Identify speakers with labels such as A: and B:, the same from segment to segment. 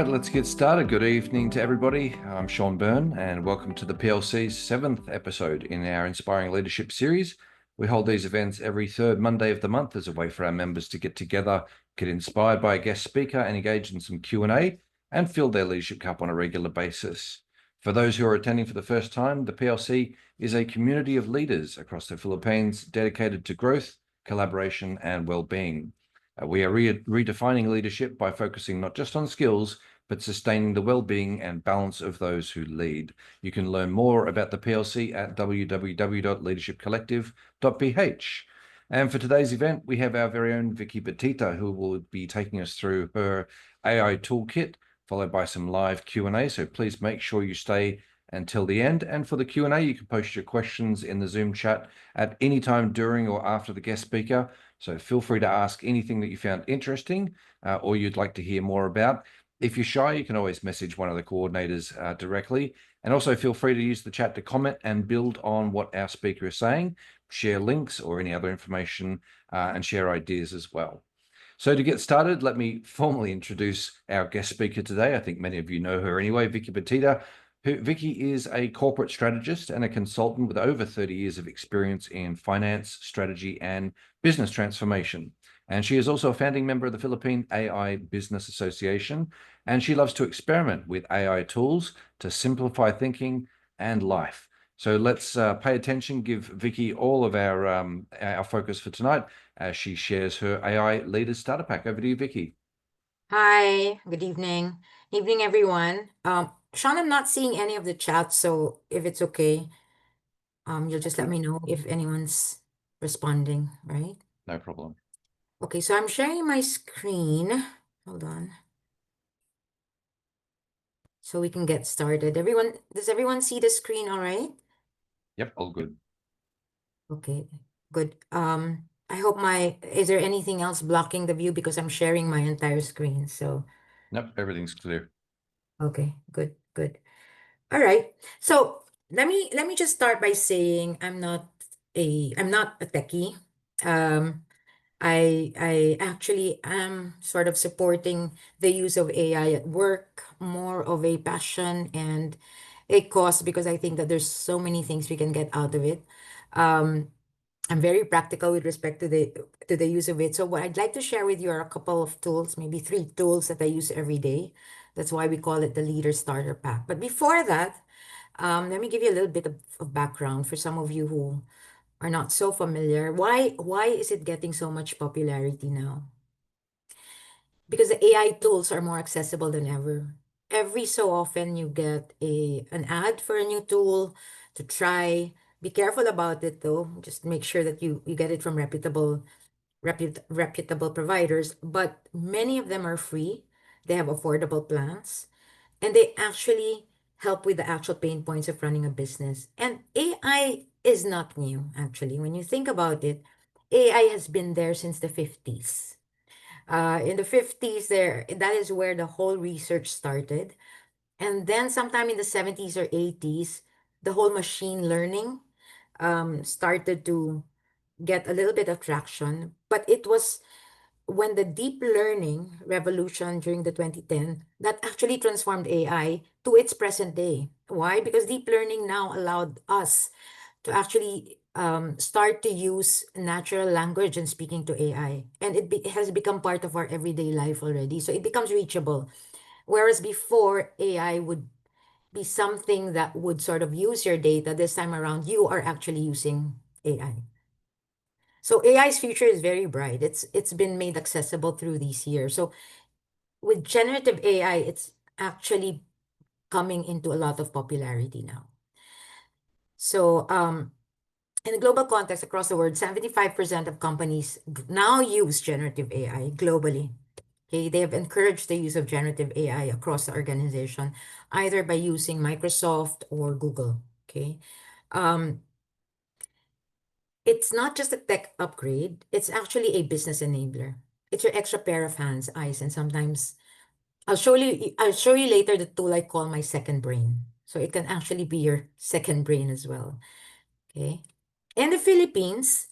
A: right, let's get started. Good evening to everybody. I'm Sean Byrne, and welcome to the PLC's 7th episode in our Inspiring Leadership series. We hold these events every third Monday of the month as a way for our members to get together, get inspired by a guest speaker, and engage in some Q&A, and fill their leadership cup on a regular basis. For those who are attending for the first time, the PLC is a community of leaders across the Philippines dedicated to growth, collaboration, and well-being. We are redefining leadership by focusing not just on skills, but sustaining the well-being and balance of those who lead. You can learn more about the PLC at www.leadershipcollective.ph. And for today's event, we have our very own Vicky Betita, who will be taking us through her AI toolkit, followed by some live Q&A. So please make sure you stay until the end. And for the Q&A, you can post your questions in the Zoom chat at any time during or after the guest speaker. So feel free to ask anything that you found interesting or you'd like to hear more about. If you're shy, you can always message one of the coordinators directly. And also feel free to use the chat to comment and build on what our speaker is saying, share links or any other information, and share ideas as well. So to get started, let me formally introduce our guest speaker today. I think many of you know her anyway, Vicky Betita. Vicky is a corporate strategist and a consultant with over 30 years of experience in finance, strategy, and business transformation. And she is also a founding member of the Philippine AI Business Association. And she loves to experiment with AI tools to simplify thinking and life. So let's pay attention, give Vicky all of our focus for tonight as she shares her AI Leaders Starter Pack. Over to you, Vicky.
B: Hi, good evening. Evening, everyone. Sean, I'm not seeing any of the chats, so if it's okay, you'll just let me know if anyone's responding, right?
A: No problem.
B: Okay, so I'm sharing my screen. Hold on. So we can get started. Does everyone see the screen all right?
A: Yep, all good.
B: Okay, good. I hope is there anything else blocking the view because I'm sharing my entire screen, so.
A: Nope, everything's clear.
B: Okay, good, good. All right. So let me just start by saying I'm not a techie. Um, I actually am sort of supporting the use of AI at work, more of a passion and a cause because I think that there's so many things we can get out of it. Um, I'm very practical with respect to the use of it. So what I'd like to share with you are a couple of tools, maybe 3 tools that I use every day. That's why we call it the Leader Starter Pack. But before that, let me give you a little bit of background for some of you who are not so familiar. Why is it getting so much popularity now? Because the AI tools are more accessible than ever. Every so often you get an ad for a new tool to try. Be careful about it though. Just make sure that you get it from reputable providers. But many of them are free. They have affordable plans. And they actually help with the actual pain points of running a business. And AI is not new, actually. When you think about it, AI has been there since the 50s. In the 50s, that is where the whole research started. And then sometime in the 70s or 80s, the whole machine learning started to get a little bit of traction. But it was when the deep learning revolution during the 2010 that actually transformed AI to its present day. Why? Because deep learning now allowed us to actually start to use natural language and speaking to AI. And it has become part of our everyday life already. So it becomes reachable. Whereas before, AI would be something that would sort of use your data. This time around, you are actually using AI. So AI's future is very bright. It's been made accessible through these years. So with generative AI, it's actually coming into a lot of popularity now. So in the global context across the world, 75% of companies now use generative AI globally. Okay, they have encouraged the use of generative AI across the organization, either by using Microsoft or Google. Okay. Um, it's not just a tech upgrade, it's actually a business enabler. It's your extra pair of hands, eyes, and sometimes I'll show you later the tool I call my second brain. So it can actually be your second brain as well. Okay. In the Philippines,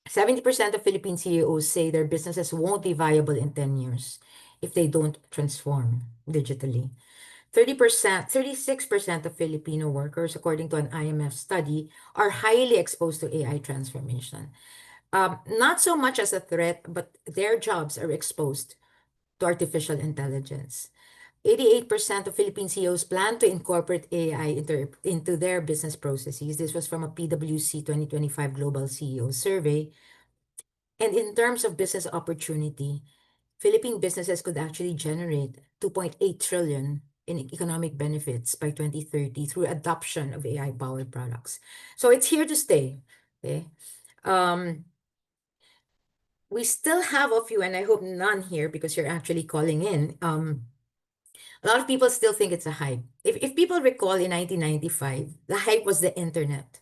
B: 70% of Philippine CEOs say their businesses won't be viable in 10 years. if they don't transform digitally. 30%, 36% of Filipino workers, according to an IMF study, are highly exposed to AI transformation. Not so much as a threat, but their jobs are exposed to artificial intelligence. 88% of Philippine CEOs plan to incorporate AI into their business processes. This was from a PwC 2025 Global CEO survey. And in terms of business opportunity, Philippine businesses could actually generate 2.8 trillion in economic benefits by 2030 through adoption of AI-powered products. So it's here to stay. Okay. Um, we still have a few, and I hope none here because you're actually calling in. A lot of people still think it's a hype. If people recall in 1995, the hype was the internet.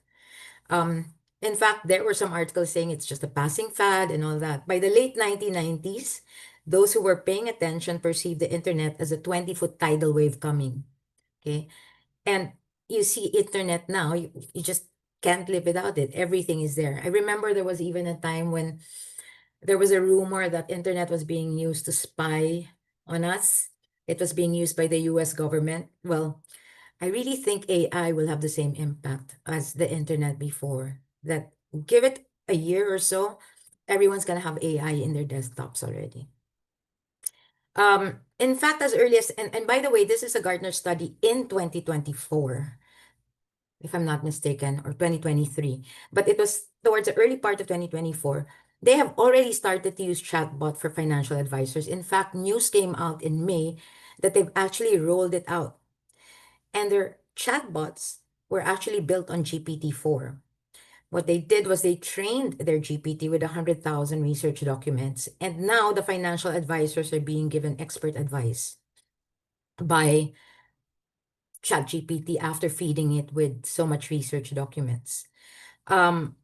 B: In fact, there were some articles saying it's just a passing fad and all that. By the late 1990s, those who were paying attention perceived the internet as a 20-foot tidal wave coming. Okay. And you see internet now, you just can't live without it. Everything is there. I remember there was even a time when there was a rumor that internet was being used to spy on us. It was being used by the US government. Well, I really think AI will have the same impact as the internet before. That give it a year or so, everyone's gonna have AI in their desktops already. In fact, as early as and by the way, this is a Gartner study in 2024, if I'm not mistaken, or 2023. But it was towards the early part of 2024. They have already started to use chatbot for financial advisors. In fact, news came out in May that they've actually rolled it out. And their chatbots were actually built on GPT-4. What they did was they trained their GPT with 100,000 research documents. And now the financial advisors are being given expert advice by ChatGPT after feeding it with so much research documents. Um,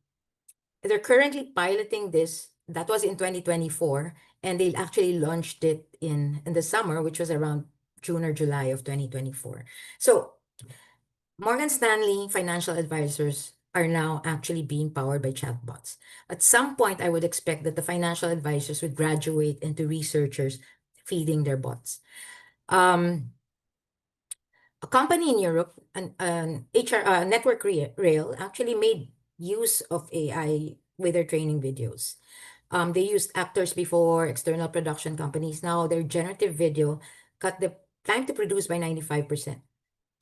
B: they're currently piloting this. That was in 2024, and they actually launched it in the summer, which was around June or July of 2024. So Morgan Stanley financial advisors are now actually being powered by chatbots. At some point, I would expect that the financial advisors would graduate into researchers feeding their bots. A company in Europe, an HR network rail, actually made use of AI with their training videos. They used actors before, external production companies. Now their generative video cut the time to produce by 95%.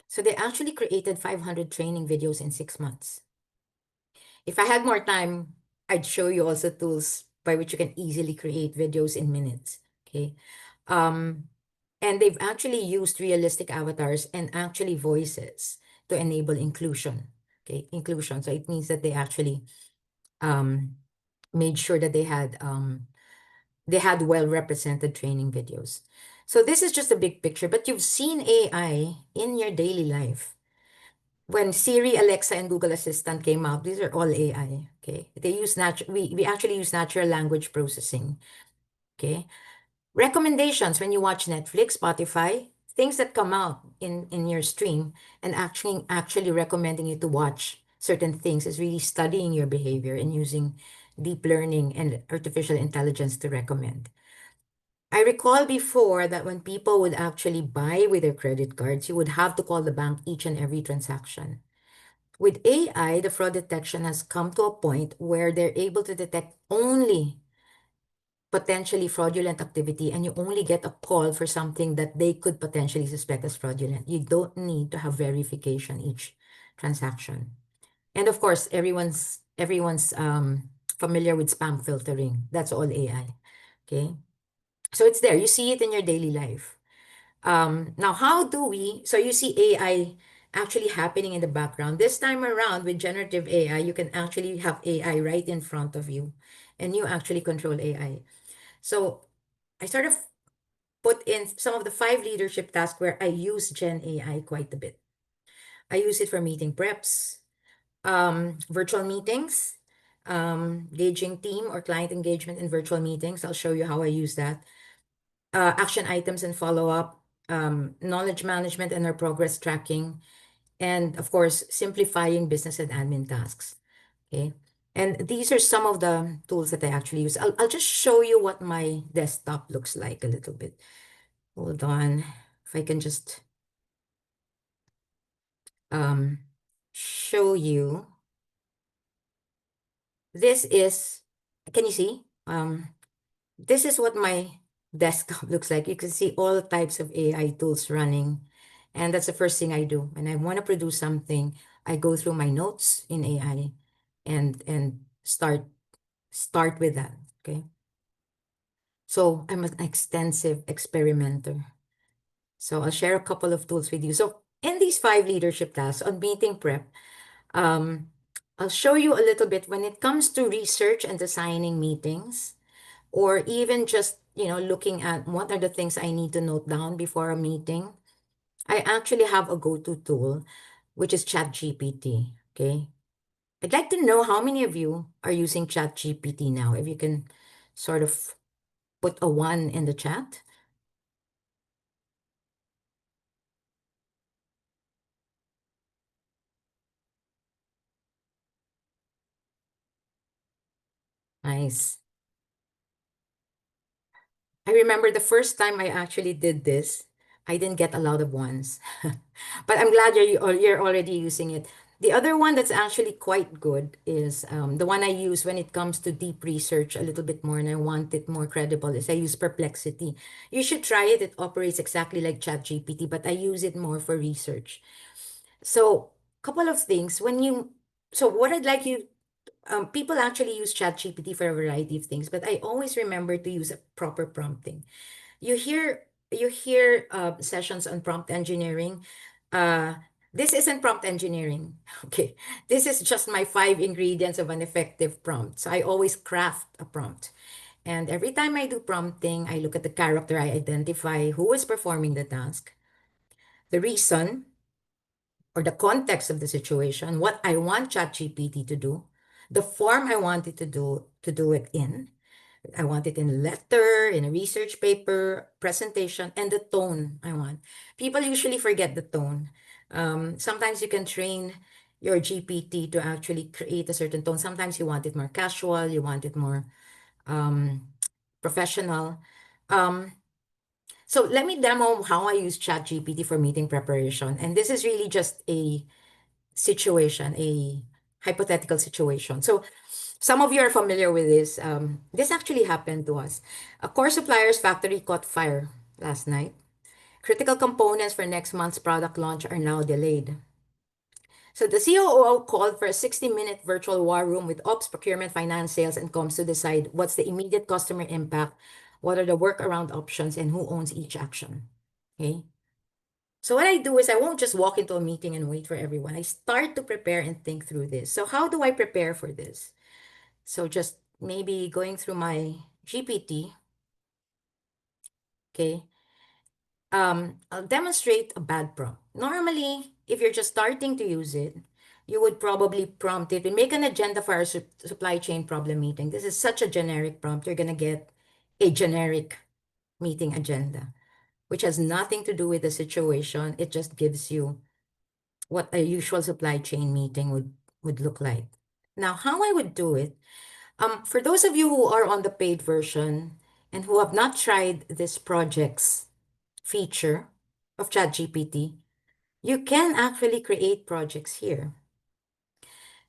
B: So they actually created 500 training videos in 6 months. If I had more time, I'd show you also tools by which you can easily create videos in minutes. Okay. Um, and they've actually used realistic avatars and actually voices to enable inclusion. Okay, inclusion. So it means that they actually um, made sure that they had well represented training videos. So this is just a big picture, but you've seen AI in your daily life. When Siri, Alexa, and Google Assistant came out, these are all AI. Okay, they use we actually use natural language processing. Okay, recommendations when you watch Netflix, Spotify, things that come out in your stream and actually recommending you to watch certain things is really studying your behavior and using deep learning and artificial intelligence to recommend. I recall before that when people would actually buy with their credit cards, you would have to call the bank each and every transaction. With AI, the fraud detection has come to a point where they're able to detect only potentially fraudulent activity and you only get a call for something that they could potentially suspect as fraudulent. You don't need to have verification each transaction. And of course, everyone's familiar with spam filtering. That's all AI. Okay. So it's there. You see it in your daily life. Now, how do we, so you see AI actually happening in the background. This time around with generative AI, you can actually have AI right in front of you and you actually control AI. So I sort of put in some of the 5 leadership tasks where I use Gen AI quite a bit. I use it for meeting preps, virtual meetings, gauging team or client engagement in virtual meetings. I'll show you how I use that. Action items and follow-up, knowledge management and our progress tracking, and of course, simplifying business and admin tasks. Okay. And these are some of the tools that I actually use. I'll just show you what my desktop looks like a little bit. Hold on. If I can just um, show you. This is, can you see? This is what my desktop looks like. You can see all types of AI tools running. And that's the first thing I do. When I want to produce something, I go through my notes in AI and start with that. Okay. So I'm an extensive experimenter. So I'll share a couple of tools with you. So in these 5 leadership tasks on meeting prep, um, I'll show you a little bit when it comes to research and designing meetings, or even just, looking at what are the things I need to note down before a meeting. I actually have a go-to tool, which is ChatGPT. Okay. I'd like to know how many of you are using ChatGPT now. If you can sort of put a one in the chat. Nice. I remember the first time I actually did this, I didn't get a lot of ones. But I'm glad you're already using it. The other one that's actually quite good is the one I use when it comes to deep research a little bit more, and I want it more credible, is I use Perplexity. You should try it. It operates exactly like ChatGPT, but I use it more for research. So, couple of things. So what I'd like you people actually use ChatGPT for a variety of things, but I always remember to use a proper prompting. You hear sessions on prompt engineering. Uh, this isn't prompt engineering. Okay. This is just my 5 ingredients of an effective prompt. So I always craft a prompt. And every time I do prompting, I look at the character, I identify who is performing the task, the reason or the context of the situation, what I want ChatGPT to do, the form I want it to do it in. I want it in a letter, in a research paper, presentation, and the tone I want. People usually forget the tone. Sometimes you can train your GPT to actually create a certain tone. Sometimes you want it more casual, you want it more um, professional. Um, so let me demo how I use ChatGPT for meeting preparation. And this is really just a situation, a hypothetical situation. So some of you are familiar with this. This actually happened to us. A core supplier's factory caught fire last night. Critical components for next month's product launch are now delayed. So the COO called for a 60-minute virtual war room with ops, procurement, finance, sales, and comms to decide what's the immediate customer impact, what are the workaround options, and who owns each action. Okay. So what I do is I won't just walk into a meeting and wait for everyone. I start to prepare and think through this. So how do I prepare for this? So just maybe going through my GPT, okay? I'll demonstrate a bad prompt. Normally, if you're just starting to use it, you would probably prompt it. We make an agenda for our supply chain problem meeting. This is such a generic prompt. You're gonna get a generic meeting agenda, which has nothing to do with the situation. It just gives you what a usual supply chain meeting would look like. Now, how I would do it, for those of you who are on the paid version and who have not tried this projects feature of ChatGPT, you can actually create projects here.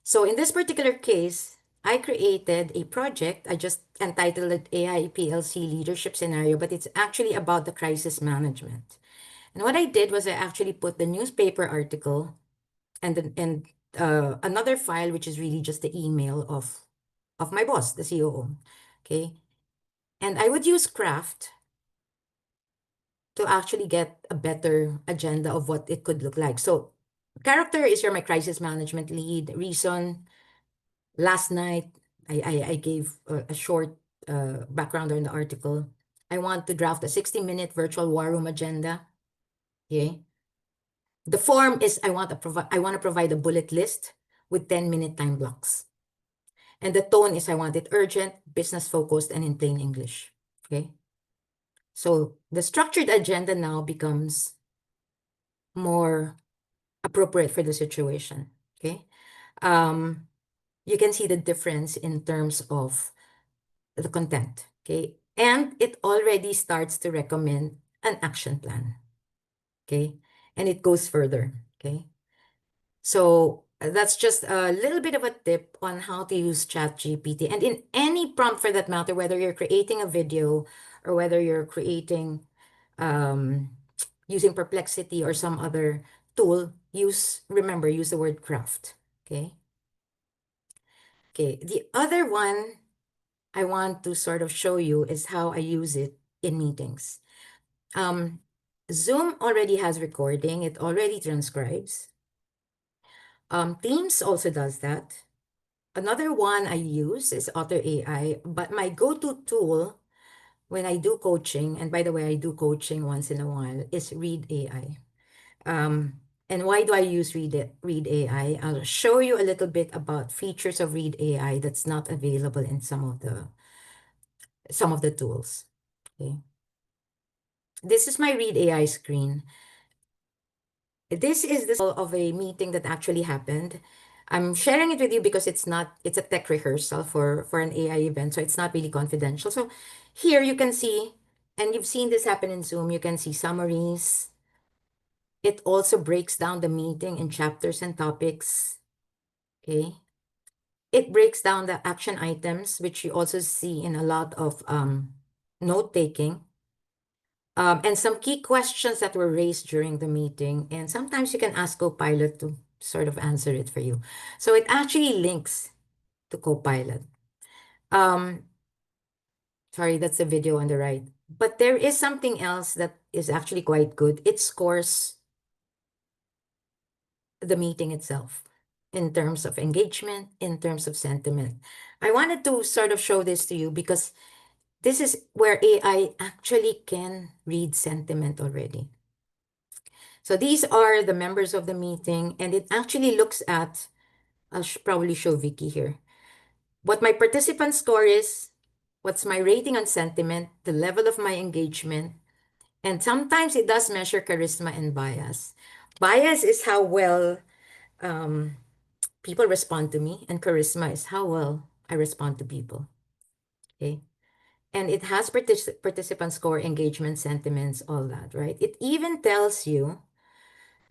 B: So in this particular case, I created a project. I just entitled it AI PLC Leadership Scenario, but it's actually about the crisis management. And what I did was I actually put the newspaper article and another file, which is really just the email of my boss, the COO. Okay. And I would use Craft to actually get a better agenda of what it could look like. So character is your my crisis management lead. Reason, last night, I gave a short background on the article. I want to draft a 60-minute virtual war room agenda. Okay. The form is I want to provide a bullet list with 10-minute time blocks. And the tone is I want it urgent, business focused, and in plain English. Okay. So the structured agenda now becomes more appropriate for the situation. Okay. Um, you can see the difference in terms of the content. Okay. And it already starts to recommend an action plan. Okay. And it goes further. Okay. So that's just a little bit of a tip on how to use ChatGPT. And in any prompt for that matter, whether you're creating a video or whether you're creating um, using Perplexity or some other tool, remember, use the word craft. Okay. Okay. The other one I want to sort of show you is how I use it in meetings. Um, Zoom already has recording. It already transcribes. Teams also does that. Another one I use is Otter AI, but my go-to tool when I do coaching, and by the way, I do coaching once in a while, is Read AI. And why do I use Read AI? I'll show you a little bit about features of Read AI that's not available in some of the tools. Okay. This is my Read AI screen. This is the of a meeting that actually happened. I'm sharing it with you because it's a tech rehearsal for an AI event, so it's not really confidential. So here you can see, and you've seen this happen in Zoom, you can see summaries. It also breaks down the meeting in chapters and topics. Okay. It breaks down the action items, which you also see in a lot of note taking. And some key questions that were raised during the meeting. And sometimes you can ask Copilot to sort of answer it for you. So it actually links to Copilot. Um, Sorry, that's the video on the right. But there is something else that is actually quite good. It scores the meeting itself in terms of engagement, in terms of sentiment. I wanted to sort of show this to you because this is where AI actually can read sentiment already. So these are the members of the meeting, and it actually looks at, I'll probably show Vicky here, what my participant score is, what's my rating on sentiment, the level of my engagement, and sometimes it does measure charisma and bias. Bias is how well um, people respond to me, and charisma is how well I respond to people. Okay. And it has participant score, engagement, sentiments, all that, right? It even tells you,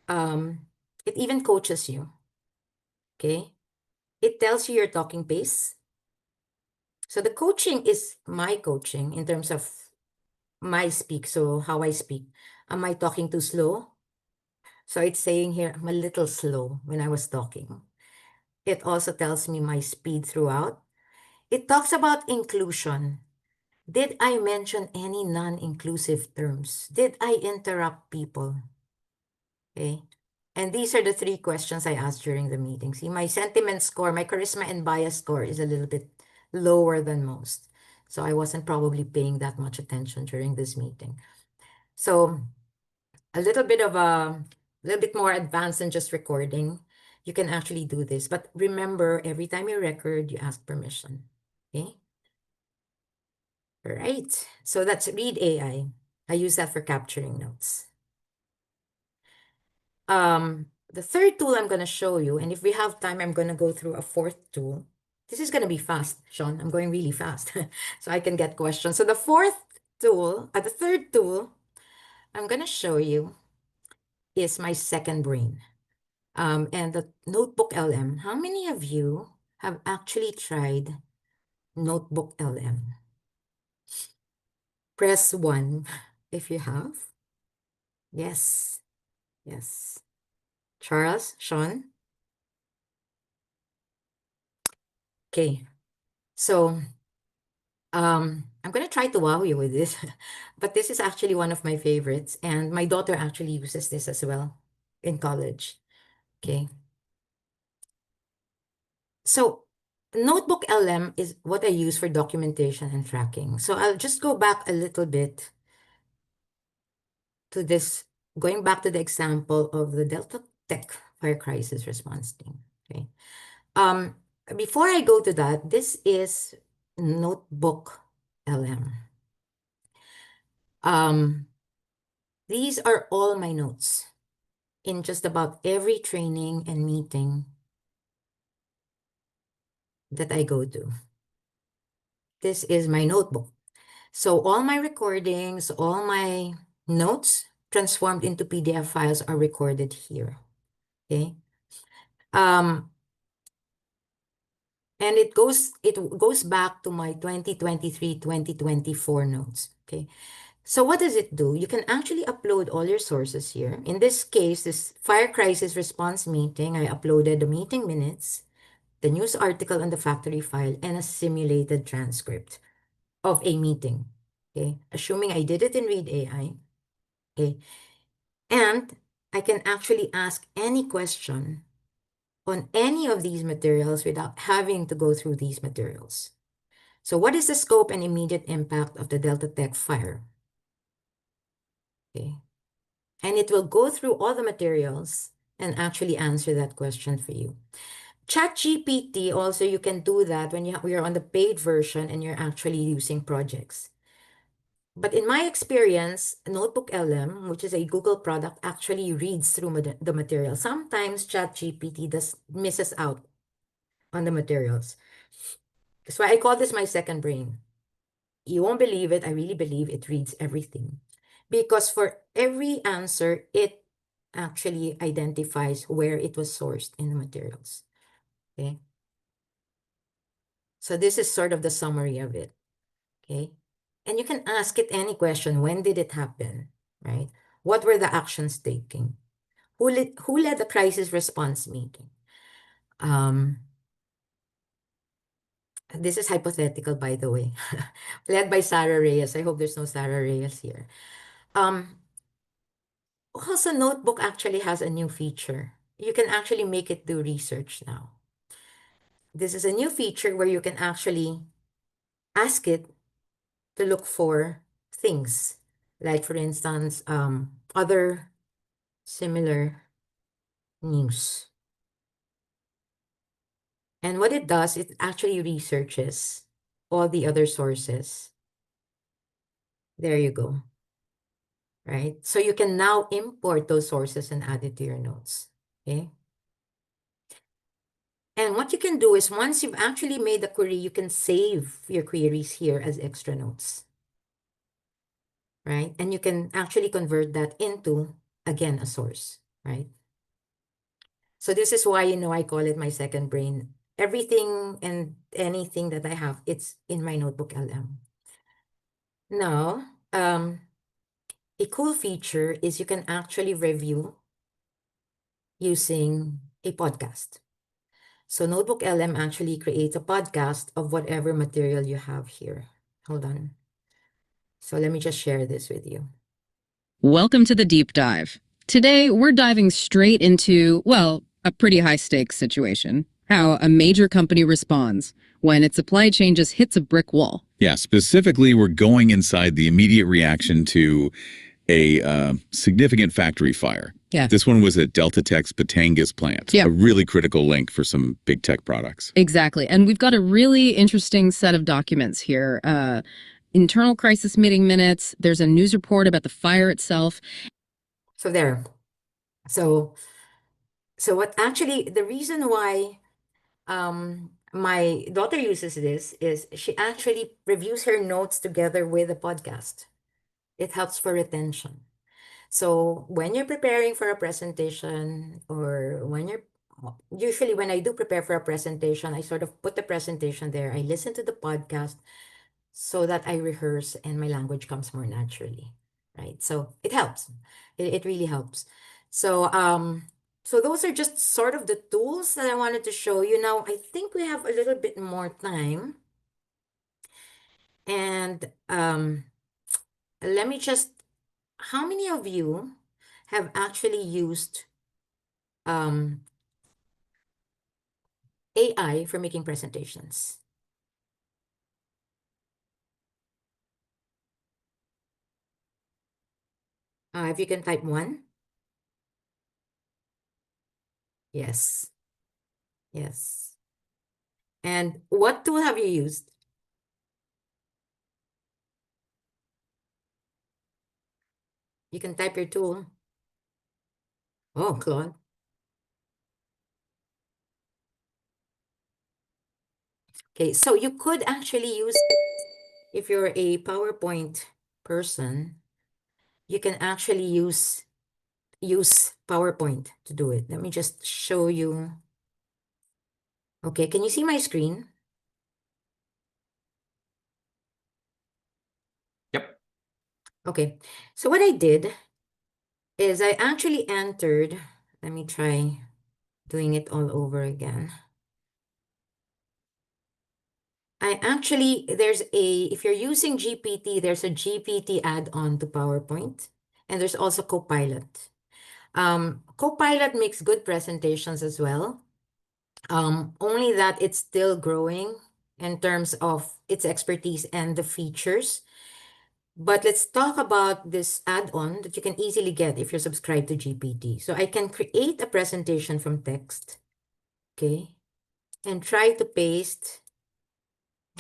B: um, it even coaches you. Okay. It tells you your talking pace. So the coaching is my coaching in terms of my speak. So how I speak. Am I talking too slow? So it's saying here, I'm a little slow when I was talking. It also tells me my speed throughout. It talks about inclusion. Did I mention any non-inclusive terms? Did I interrupt people? Okay. And these are the three questions I asked during the meeting. See, my sentiment score, my charisma and bias score is a little bit lower than most. So I wasn't probably paying that much attention during this meeting. So a little bit more advanced than just recording. You can actually do this. But remember, every time you record, you ask permission. Okay? All right. So that's Read AI. I use that for capturing notes. The third tool I'm going to show you, and if we have time, I'm going to go through a fourth tool. This is going to be fast, Sean. I'm going really fast so I can get questions. So the third tool I'm going to show you is my second brain. And the Notebook LM. How many of you have actually tried Notebook LM? Press 1 if you have. Yes, yes. Charles, Sean? Okay, so I'm gonna try to wow you with this, but this is actually one of my favorites, and my daughter actually uses this as well in college. Okay. So Notebook LM is what I use for documentation and tracking. So I'll just go back a little bit to this, going back to the example of the Delta Tech fire crisis response team. Okay. Um, Before I go to that, this is Notebook LM. Um, these are all my notes in just about every training and meeting that I go to. This is my notebook. So all my recordings, all my Notes transformed into PDF files are recorded here. Okay. Um, and it goes back to my 2023-2024 notes. Okay. So what does it do? You can actually upload all your sources here. In this case, this fire crisis response meeting, I uploaded the meeting minutes, the news article on the factory file, and a simulated transcript of a meeting. Okay. Assuming I did it in Read AI. Okay. And I can actually ask any question on any of these materials without having to go through these materials. So what is the scope and immediate impact of the Delta Tech fire? Okay. And it will go through all the materials and actually answer that question for you. ChatGPT also, you can do that when you're on the paid version and you're actually using projects. But in my experience, Notebook LM, which is a Google product, actually reads through the material. Sometimes ChatGPT misses out on the materials. That's why I call this my second brain. You won't believe it. I really believe it reads everything. Because for every answer, it actually identifies where it was sourced in the materials. Okay. So this is sort of the summary of it. Okay. And you can ask it any question. When did it happen? Right? What were the actions taken? Who led the crisis response meeting? Um, this is hypothetical, by the way. Led by Sarah Reyes. I hope there's no Sarah Reyes here. Also, Notebook actually has a new feature. You can actually make it do research now. This is a new feature where you can actually ask it to look for things. Like, for instance, other similar news. And what it does, it actually researches all the other sources. There you go. Right? So you can now import those sources and add it to your notes. Okay? And what you can do is once you've actually made the query, you can save your queries here as extra notes. Right? And you can actually convert that into, again, a source. Right? So this is why, I call it my second brain. Everything and anything that I have, it's in my Notebook LM. Now, a cool feature is you can actually review using a podcast. So Notebook LM actually creates a podcast of whatever material you have here. Hold on. So let me just share this with you.
C: Welcome to the deep dive. Today, we're diving straight into, well, a pretty high stakes situation. How a major company responds when its supply chain just hits a brick wall.
D: Yeah, specifically, we're going inside the immediate reaction to a significant factory fire.
C: Yeah.
D: This one was at Delta Tech's Batangas plant,
C: Yeah.
D: a really critical link for some big tech products.
C: Exactly. And we've got a really interesting set of documents here. Internal crisis meeting minutes. There's a news report about the fire itself.
B: So there. So what actually, the reason why my daughter uses this is she actually reviews her notes together with the podcast. It helps for retention. So when you're preparing for a presentation or usually when I do prepare for a presentation, I sort of put the presentation there. I listen to the podcast so that I rehearse and my language comes more naturally, right? So it helps. It really helps. So those are just sort of the tools that I wanted to show you. Now, I think we have a little bit more time. And let me just, how many of you have actually used AI for making presentations? If you can type one. Yes. Yes. And what tool have you used? You can type your tool. Oh, Claude. Okay, so you could actually use, if you're a PowerPoint person, you can actually use PowerPoint to do it. Let me just show you. Okay, can you see my screen?
A: Yep.
B: Okay, so what I did is I actually entered, let me try doing it all over again. If you're using GPT, there's a GPT add-on to PowerPoint, and there's also Copilot. Copilot makes good presentations as well. Only that it's still growing in terms of its expertise and the features. But let's talk about this add-on that you can easily get if you're subscribed to GPT. So I can create a presentation from text, okay, and try to paste,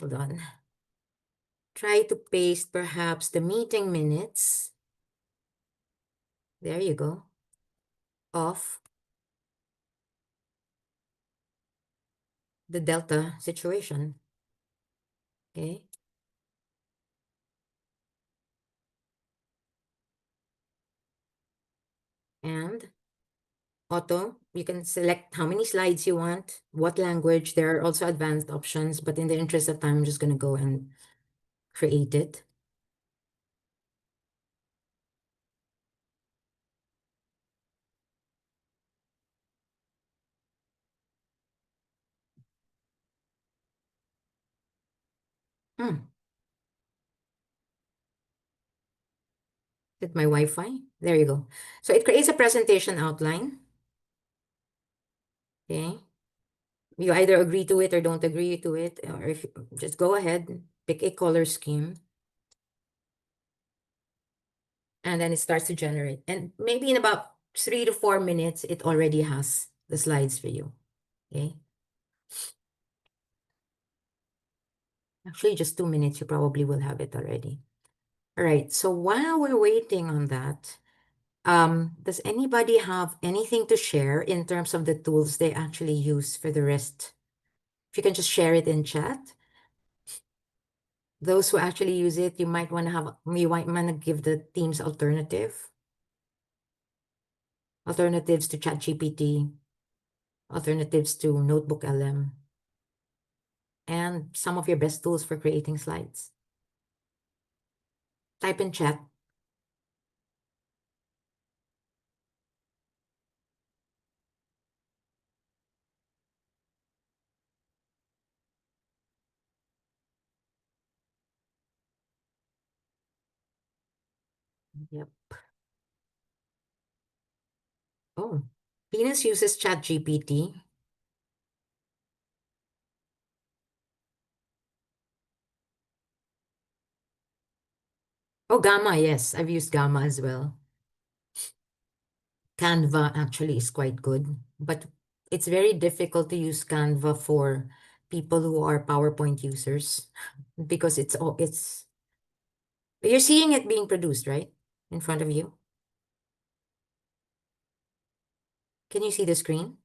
B: hold on, try to paste perhaps the meeting minutes. There you go. Of the Delta situation, okay? And you can select how many slides you want, what language. There are also advanced options, but in the interest of time, I'm just going to go and create it. Hmm. Is it my Wi-Fi? There you go. So it creates a presentation outline. Okay. You either agree to it or don't agree to it, or if you just go ahead, pick a color scheme, and then it starts to generate. And maybe in about 3 to 4 minutes, it already has the slides for you. Okay. Actually, just 2 minutes, you probably will have it already. All right. So while we're waiting on that, does anybody have anything to share in terms of the tools they actually use for the rest? If you can just share it in chat. Those who actually use it, you might want to give the teams alternatives to ChatGPT, alternatives to Notebook LM, and some of your best tools for creating slides. Type in chat. Yep. Oh, Venus uses ChatGPT. Oh, Gamma, yes, I've used Gamma as well. Canva actually is quite good, but it's very difficult to use Canva for people who are PowerPoint users because you're seeing it being produced, right? In front of you. Can you see the screen?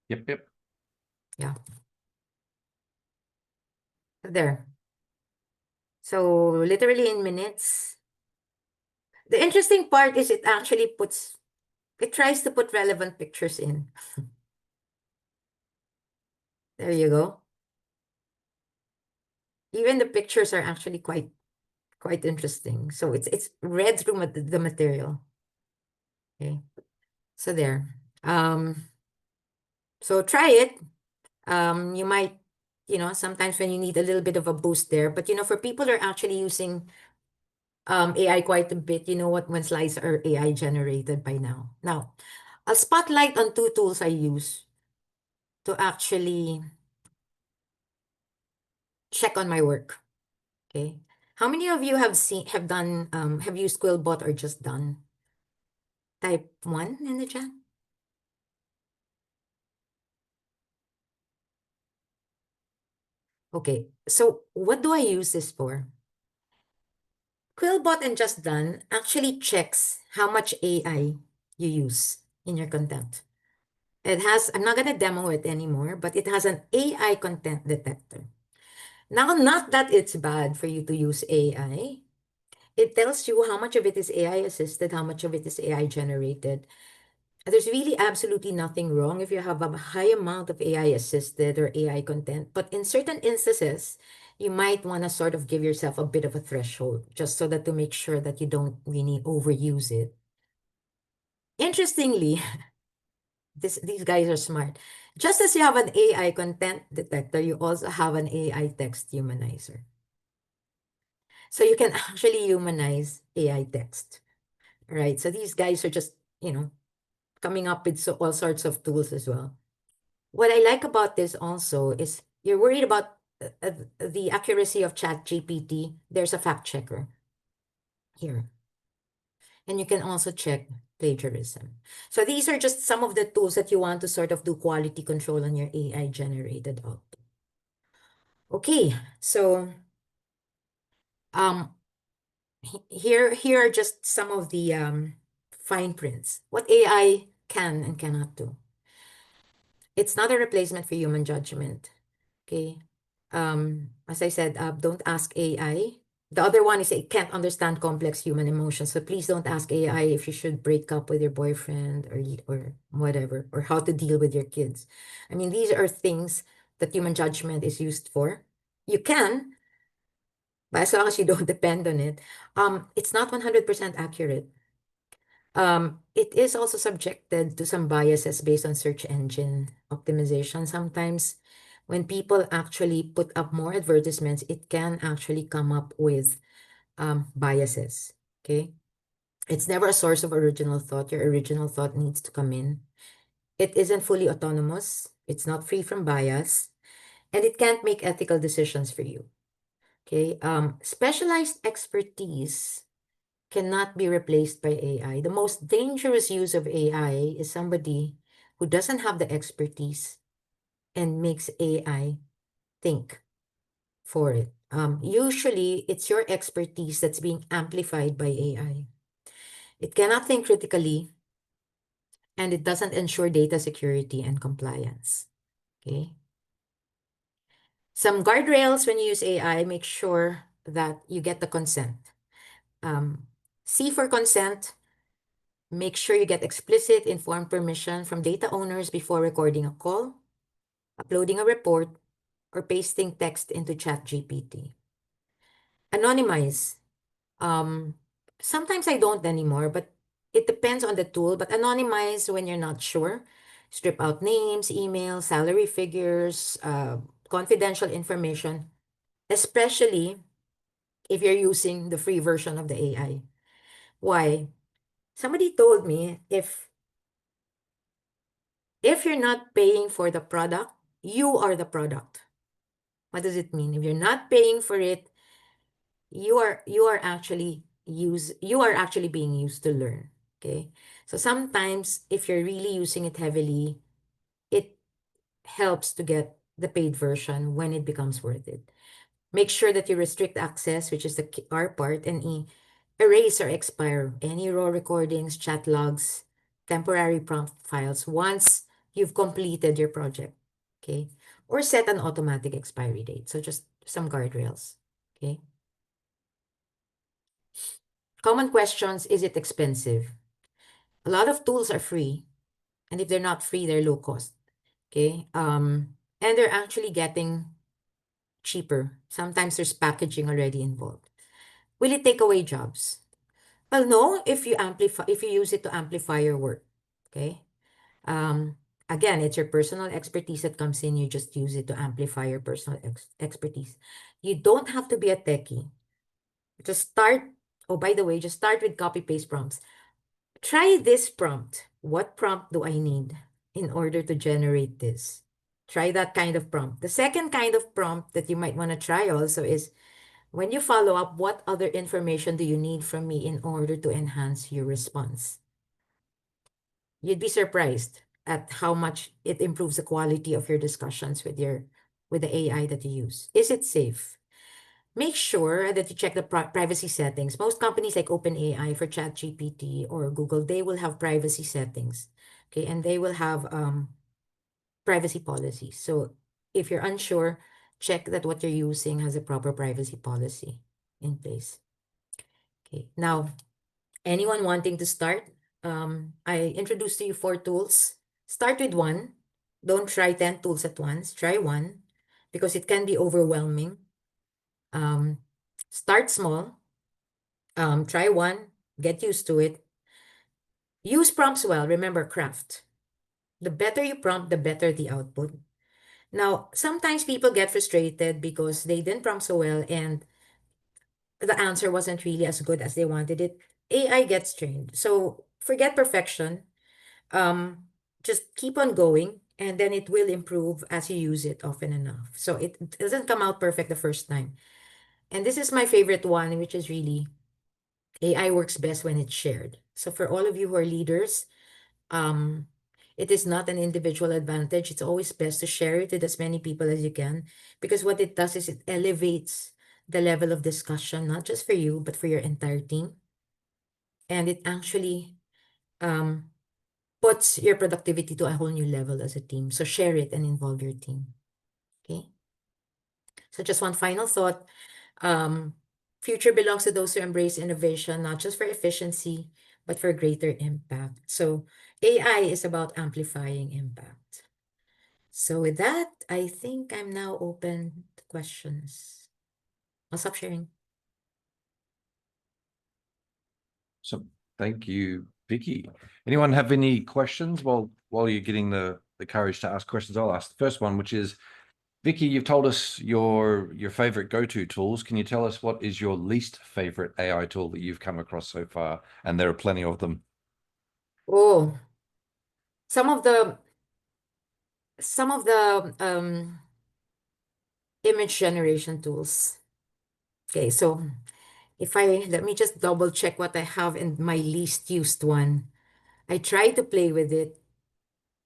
A: Yep.
B: Yeah. There. So literally in minutes. The interesting part is it tries to put relevant pictures in. There you go. Even the pictures are actually quite interesting. So it's read through the material. Okay. So there. So try it. You might, sometimes when you need a little bit of a boost there, but for people who are actually using AI quite a bit, you know what, when slides are AI generated by now. Now, I'll spotlight on two tools I use to actually check on my work. Okay. How many of you have used Quillbot or just done? Type 1 in the chat. Okay, so what do I use this for? Quillbot and Just Done actually checks how much AI you use in your content. I'm not going to demo it anymore, but it has an AI content detector. Now, not that it's bad for you to use AI. it tells you how much of it is AI assisted, how much of it is AI generated. There's really absolutely nothing wrong if you have a high amount of AI assisted or AI content, but in certain instances, you might want to sort of give yourself a bit of a threshold just so that to make sure that you don't really overuse it. Interestingly, these guys are smart. Just as you have an AI content detector, you also have an AI text humanizer. So you can actually humanize AI text, right? So these guys are just, coming up with all sorts of tools as well. What I like about this also is you're worried about the accuracy of ChatGPT. There's a fact checker here. And you can also check plagiarism. So these are just some of the tools that you want to sort of do quality control on your AI generated output. Okay, so um, here are just some of the fine prints. What AI can and cannot do. It's not a replacement for human judgment. Okay. As I said, don't ask AI. The other one is it can't understand complex human emotions. So please don't ask AI if you should break up with your boyfriend or whatever, or how to deal with your kids. I mean, these are things that human judgment is used for. You can, but as long as you don't depend on it, it's not 100% accurate. It is also subjected to some biases based on search engine optimization. Sometimes when people actually put up more advertisements, it can actually come up with biases. Okay. It's never a source of original thought. Your original thought needs to come in. It isn't fully autonomous. It's not free from bias. And it can't make ethical decisions for you. Okay. Specialized expertise cannot be replaced by AI. The most dangerous use of AI is somebody who doesn't have the expertise and makes AI think for it. Usually, it's your expertise that's being amplified by AI. It cannot think critically, and it doesn't ensure data security and compliance. Okay. Some guardrails when you use AI, make sure that you get the consent. C for consent. Make sure you get explicit, informed permission from data owners before recording a call, uploading a report, or pasting text into ChatGPT. Anonymize. Um, Sometimes I don't anymore, but it depends on the tool. But anonymize when you're not sure. Strip out names, emails, salary figures, confidential information, especially if you're using the free version of the AI. Why? Somebody told me if you're not paying for the product, you are the product. What does it mean? If you're not paying for it, you are actually being used to learn. Okay. So sometimes if you're really using it heavily, it helps to get the paid version when it becomes worth it. Make sure that you restrict access, which is the R part, and erase or expire any raw recordings, chat logs, temporary prompt files once you've completed your project. Okay. Or set an automatic expiry date. So just some guardrails. Okay. Common questions: is it expensive? A lot of tools are free. And if they're not free, they're low cost. Okay. And they're actually getting cheaper. Sometimes there's packaging already involved. Will it take away jobs? Well, no, if you use it to amplify your work. Okay. Um, Again, it's your personal expertise that comes in. You just use it to amplify your personal expertise. You don't have to be a techie. Just start. Oh, by the way, just start with copy paste prompts. Try this prompt. What prompt do I need in order to generate this? Try that kind of prompt. The second kind of prompt that you might want to try also is when you follow up, what other information do you need from me in order to enhance your response? You'd be surprised at how much it improves the quality of your discussions with the AI that you use. Is it safe? Make sure that you check the privacy settings. Most companies like OpenAI for ChatGPT or Google, they will have privacy settings. Okay, and they will have privacy policies. So if you're unsure, check that what you're using has a proper privacy policy in place. Okay, now anyone wanting to start, I introduced to you 4 tools. Start with one. Don't try 10 tools at once. Try one because it can be overwhelming. Start small. Try one. Get used to it. Use prompts well. Remember, craft. The better you prompt, the better the output. Now, sometimes people get frustrated because they didn't prompt so well and the answer wasn't really as good as they wanted it. AI gets trained. So forget perfection. Just keep on going and then it will improve as you use it often enough. So it doesn't come out perfect the first time. And this is my favorite one, which is really AI works best when it's shared. So for all of you who are leaders, um, it is not an individual advantage. It's always best to share it with as many people as you can because what it does is it elevates the level of discussion, not just for you, but for your entire team. And it actually um, puts your productivity to a whole new level as a team. So share it and involve your team. Okay. So just one final thought. Um, Future belongs to those who embrace innovation, not just for efficiency, but for greater impact. So AI is about amplifying impact. So with that, I think I'm now open to questions. I'll stop sharing.
A: So thank you, Vicky. Anyone have any questions while you're getting the courage to ask questions? I'll ask the first one, which is, Vicky, you've told us your favorite go-to tools. Can you tell us what is your least favorite AI tool that you've come across so far? And there are plenty of them.
B: Oh, some of the some of the image generation tools. Okay, so if I let me just double check what I have in my least used one. I try to play with it,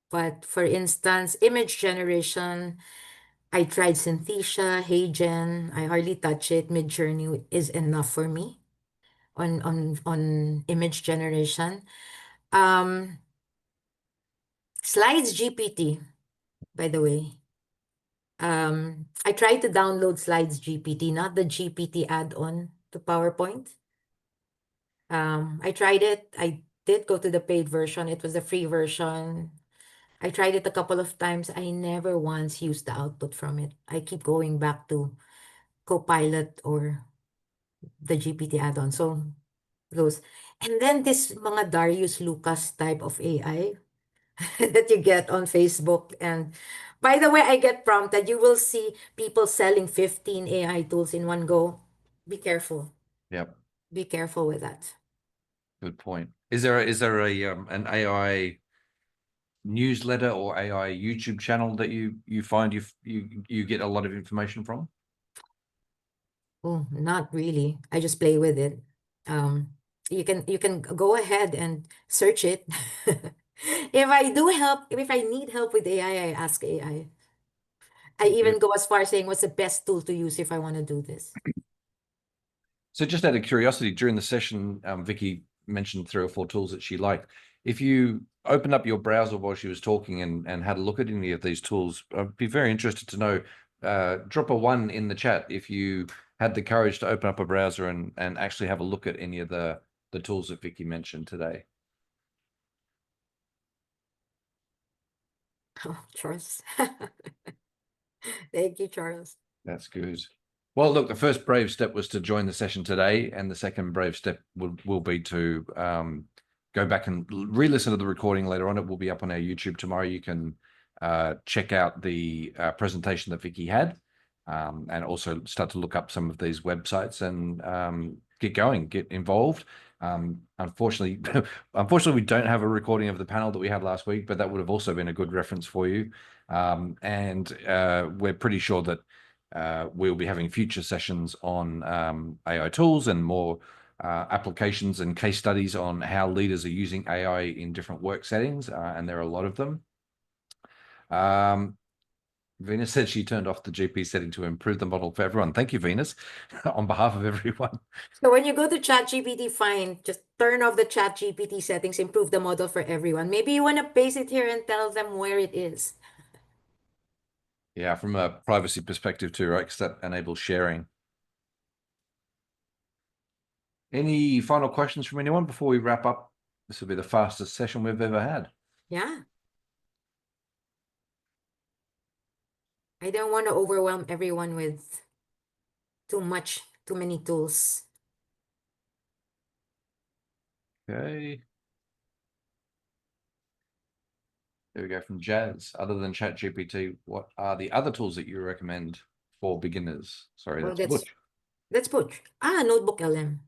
B: but for instance, image generation, I tried Synthesia, HeyGen. I hardly touch it. Midjourney is enough for me on image generation. Um, Slides GPT, by the way. I tried to download Slides GPT, not the GPT add-on to PowerPoint. I tried it. I did go to the paid version. It was the free version. I tried it a couple of times. I never once used the output from it. I keep going back to Copilot or the GPT add-on. So those. And then this mga Darius Lucas type of AI that you get on Facebook. And by the way, I get prompted. You will see people selling 15 AI tools in one go. Be careful.
A: Yep,
B: Be careful with that.
A: good point. Is there an AI newsletter or AI YouTube channel that you find you get a lot of information from?
B: Oh, not really. I just play with it. You can go ahead and search it. If I need help with AI, I ask AI. I even go as far as saying what's the best tool to use if I want to do this.
A: So just out of curiosity, during the session, Vicky mentioned 3 or 4 tools that she liked. If you opened up your browser while she was talking and had a look at any of these tools, I'd be very interested to know, drop a 1 in the chat if you had the courage to open up a browser and actually have a look at any of the tools that Vicky mentioned today.
B: Oh, Charles. Thank you, Charles.
A: That's good. Well, look, the first brave step was to join the session today, and the second brave step will be to go back and re-listen to the recording later on. It will be up on our YouTube tomorrow. You can check out the presentation that Vicky had, and also start to look up some of these websites and get going, get involved. Unfortunately, we don't have a recording of the panel that we had last week, but that would have also been a good reference for you. And we're pretty sure that we'll be having future sessions on AI tools and more applications and case studies on how leaders are using AI in different work settings, and there are a lot of them. Venus said she turned off the GP setting to improve the model for everyone. Thank you, Venus, on behalf of everyone.
B: So when you go to ChatGPT, fine, just turn off the ChatGPT settings, improve the model for everyone. Maybe you want to paste it here and tell them where it is.
A: Yeah, from a privacy perspective too, right? Because that enables sharing. Any final questions from anyone before we wrap up? This will be the fastest session we've ever had.
B: Yeah. I don't want to overwhelm everyone with too many tools.
A: Okay. There we go from Jazz. Other than ChatGPT, what are the other tools that you recommend for beginners? Sorry,
B: Well,
A: that's Butch.
B: that's Butch. Notebook LM.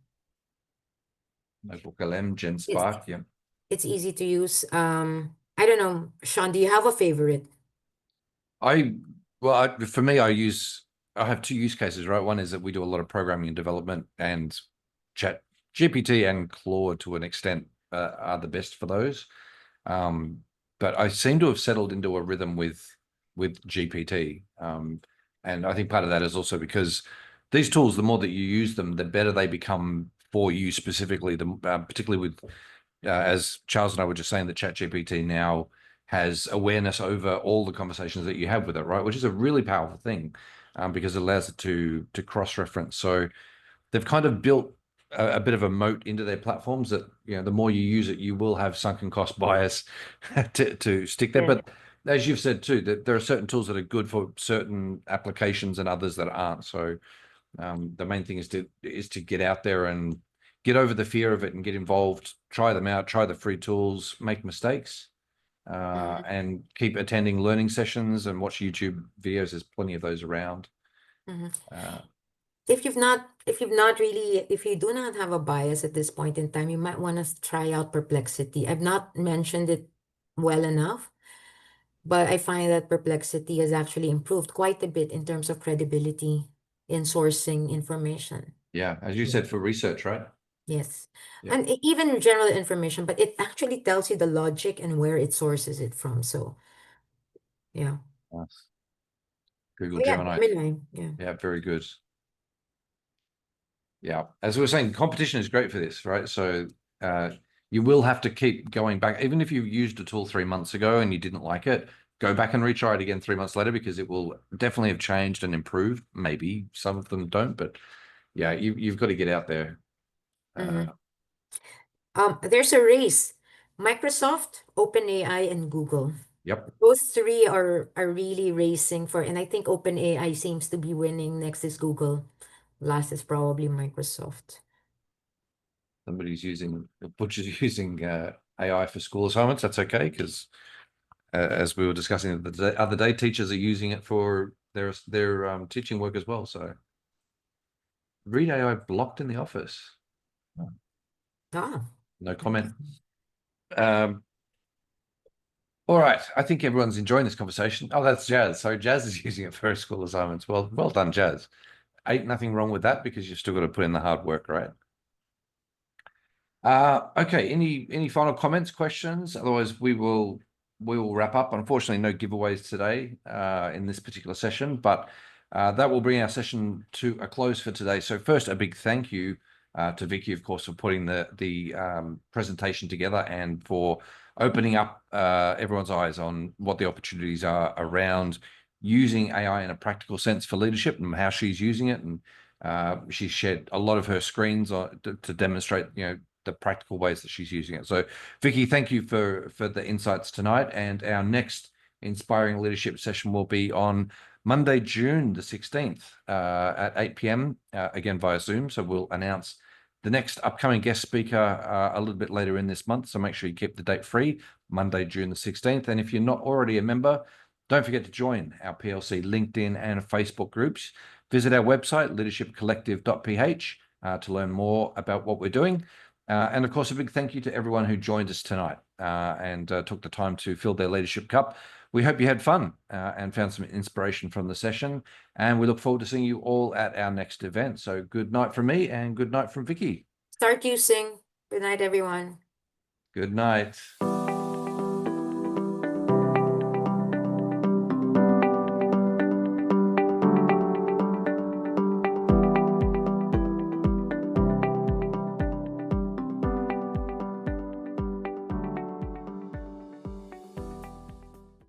A: Notebook LM, Gen
B: Yes.
A: Spark, yeah.
B: It's easy to use. I don't know, Sean, do you have a favorite?
A: For me, I have two use cases, right? One is that we do a lot of programming and development, and Chat GPT and Claude to an extent are the best for those. But I seem to have settled into a rhythm with GPT. And I think part of that is also because these tools, the more that you use them, the better they become for you specifically, particularly with as Charles and I were just saying, that ChatGPT now has awareness over all the conversations that you have with it, right? Which is a really powerful thing, because it allows it to cross-reference. So they've kind of built a bit of a moat into their platforms that, the more you use it, you will have sunken cost bias to stick there.
B: Yeah.
A: But as you've said too, that there are certain tools that are good for certain applications and others that aren't. So the main thing is to get out there and get over the fear of it and get involved, try them out, try the free tools, make mistakes, and keep attending learning sessions and watch YouTube videos. There's plenty of those around.
B: If you do not have a bias at this point in time, you might want to try out Perplexity. I've not mentioned it well enough, but I find that Perplexity has actually improved quite a bit in terms of credibility in sourcing information.
A: Yeah, as you said, for research, right?
B: Yes.
A: Yeah.
B: And even general information, but it actually tells you the logic and where it sources it from. So, yeah.
A: Nice. Google
B: Oh, yeah,
A: Gemini.
B: Gemini. Yeah.
A: Yeah, very good. Yeah, as we were saying, competition is great for this, right? So you will have to keep going back. Even if you used a tool 3 months ago and you didn't like it, go back and retry it again 3 months later, because it will definitely have changed and improved. Maybe some of them don't, but yeah, you've got to get out there.
B: There's a race. Microsoft, OpenAI, and Google.
A: Yep.
B: Those three are really racing for, and I think OpenAI seems to be winning. Next is Google. Last is probably Microsoft.
A: Somebody's Butcher's using AI for school assignments. That's okay, because as we were discussing the other day, teachers are using it for their teaching work as well. So read AI blocked in the office.
B: Ah,
A: No comment. All right. I think everyone's enjoying this conversation. Oh, that's Jazz. So Jazz is using it for school assignments. Well done, Jazz. Ain't nothing wrong with that, because you've still got to put in the hard work, right? Okay. Any final comments, questions? Otherwise, we will wrap up. Unfortunately, no giveaways today in this particular session, but that will bring our session to a close for today. So first, a big thank you to Vicky, of course, for putting the presentation together and for opening up everyone's eyes on what the opportunities are around using AI in a practical sense for leadership and how she's using it. And she shared a lot of her screens to demonstrate, the practical ways that she's using it. So Vicky, thank you for the insights tonight. And our next Inspiring Leadership session will be on Monday, June the 16th at 8 p.m. Again via Zoom. So we'll announce the next upcoming guest speaker a little bit later in this month. So make sure you keep the date free, Monday, June the 16th. And if you're not already a member, don't forget to join our PLC LinkedIn and Facebook groups. Visit our website, leadershipcollective.ph, to learn more about what we're doing. And of course, a big thank you to everyone who joined us tonight and took the time to fill their leadership cup. We hope you had fun and found some inspiration from the session. And we look forward to seeing you all at our next event. So good night from me and good night from Vicky.
B: start using. Good night, everyone.
A: Good night.